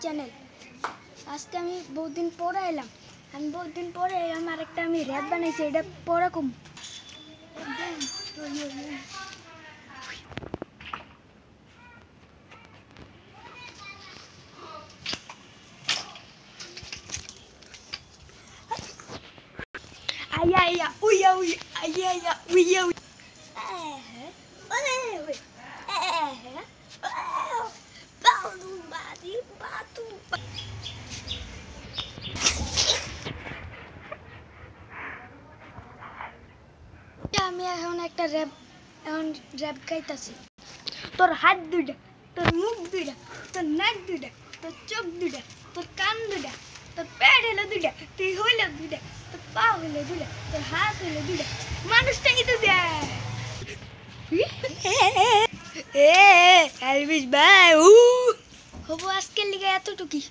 Channel. আজকে আমি বহুত দিন পরে এলাম। আরেকটা আমি র‍্যাপ বানাইছি, এটা পরে কম। Aia aia uia uia aia aia uia uia আমি এখন একটা র‍্যাপ গাইতাছি। তোর হাত দুইটা, তোর মুখ দুইটা, তোর নাক দুইটা, তোর চোখ দুইটা, তোর কান দুইটা, তোর পেট হইলো দুইটা, তুই হইলো দুইটা, তোর পা হইলো দুইটা, তোর হাত হইলো দুইটা, মানুষটাই তো দেয়। এলভিস ভাই হবো আজকের লিগে এতটুকুই।